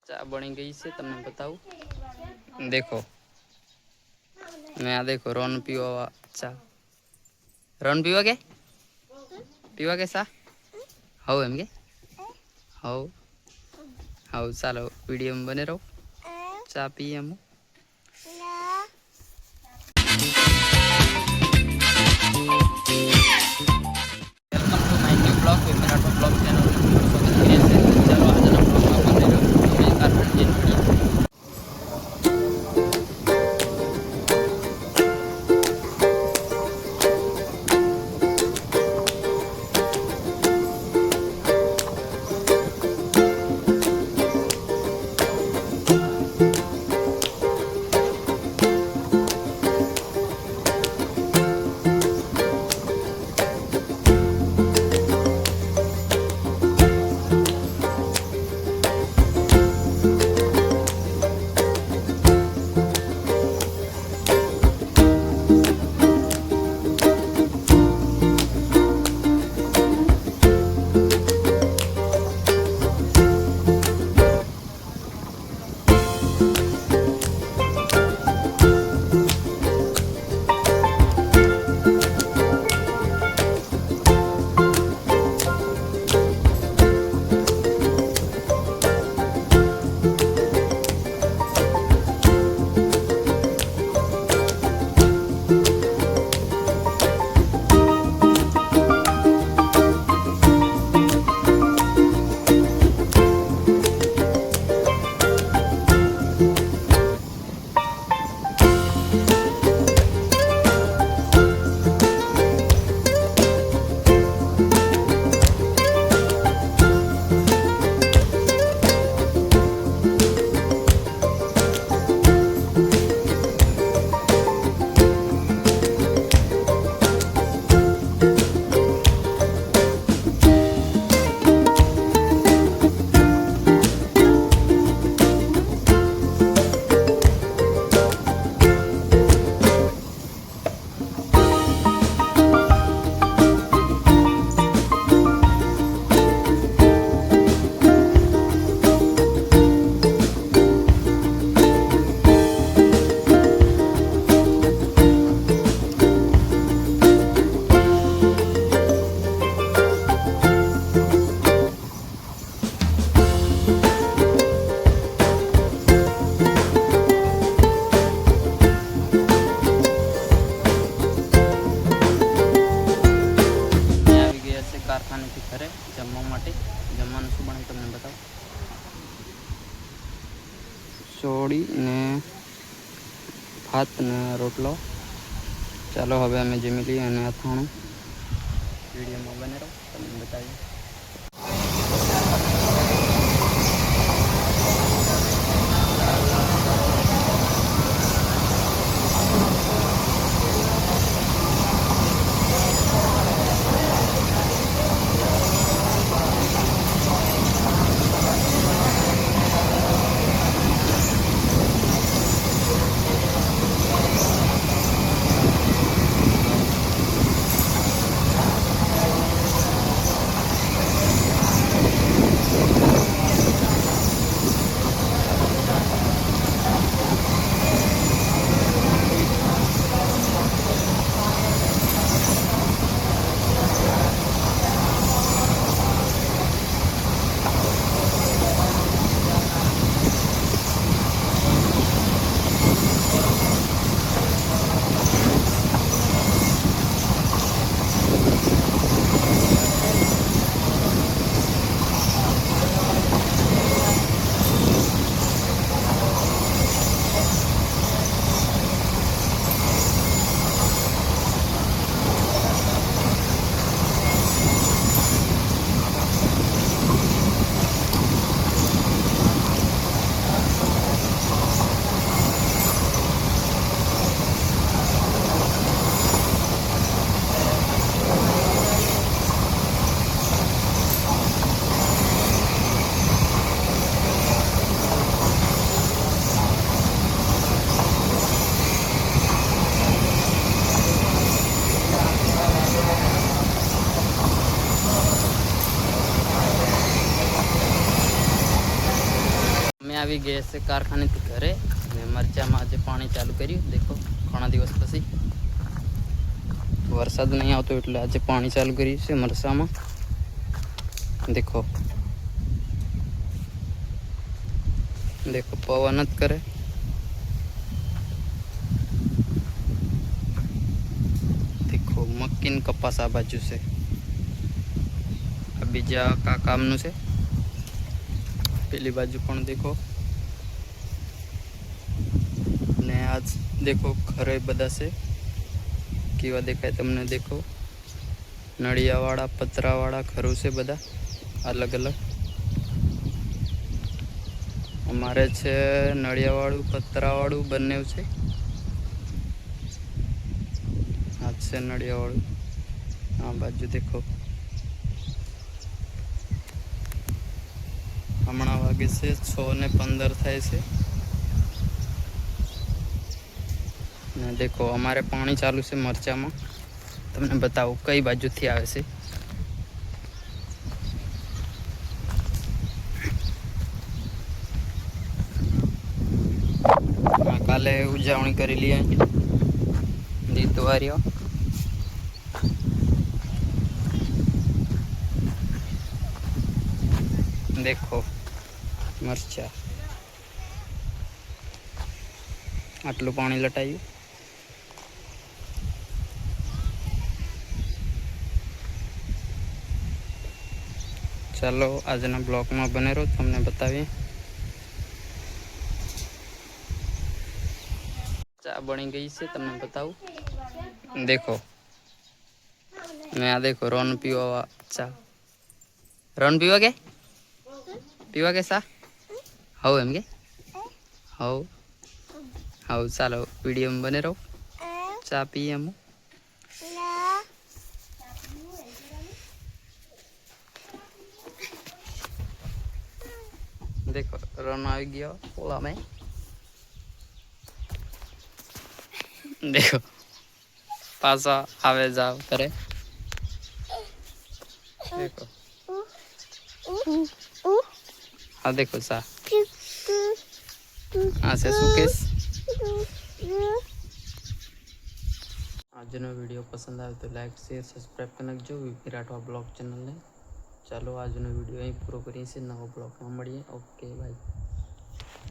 चा बनी गई से तमने बताऊं। देखो मैं आ देखो रोन पीवा चा रोन पीवा के सा हाउ एम के हाउ हाउ चलो वीडियो में बने रहो चा पी हम welcome to my new blog मेरा तो ब्लॉग चैनल में स्वागत करिए से चलो आज ना ब्लॉग में बने रहो मैं कारण जिंदगी कारखाने की घरे जमवा माटे जमवानुं शुं बने तमने बताओ सोड़ी ने भात ने रोटलो चलो हवे अमे जमी लीए अने अथाणुं वीडियो में बने रहो तमने बतावीए આવી ગયા છે કારખાનેથી ઘરે અને મરચામાં આજે પાણી ચાલુ કર્યું. દેખો ઘણા દિવસ પછી વરસાદ નહીં આવતો એટલે આજે પાણી ચાલુ કર્યું છે મરચામાં. દેખો દેખો પવન જ કરે. દેખો મક્કીન કપાસ આ બાજુ છે. આ બીજા કામનું છે. પેલી બાજુ પણ દેખો. ને આજ દેખો ઘરે બધા છે કેવા દેખાય તમને. દેખો નળિયાવાળા પતરાવાળા ઘરો છે બધા અલગ અલગ. અમારે છે નળિયાવાળું પતરાવાળું બંને છે. આ છે નળિયાવાળું. આ બાજુ દેખો હમણાં વાગે છે 6:15 થાય છે. ને દેખો અમારે પાણી ચાલુ છે મરચામાં. તમને બતાવું કઈ બાજુથી આવે છે. કાલે ઉજવણી કરી લઈએ દિવાળીઓ. દેખો મરચા આટલું પાણી લટાયું. ચાલો આજના બ્લોગમાં બને રહો, તમને બતાવીએ. ચા બની ગઈ છે તમને બતાવું. દેખો મેં આ દેખો રોન પીવા ચા. રોન પીવા કે સા હવ એમ કે હવ ચાલો વિડીયોમાં બને રહો. ચા પીએ એમ. देखो रन आ गया ओला में. देखो पासा आवे जाओ करे. देखो हाँ देखो सा हाँ से सुकेश. આજનો વિડીયો પસંદ આવે તો લાઈક શેર સબસ્ક્રાઈબ કરી નાખજો વિરાટવા બ્લોગ ચેનલને. ચાલો આજનો વિડીયો અહીં પૂરો કરીએ છીએ. નવો બ્લોગમાં મળીએ. Okay bye.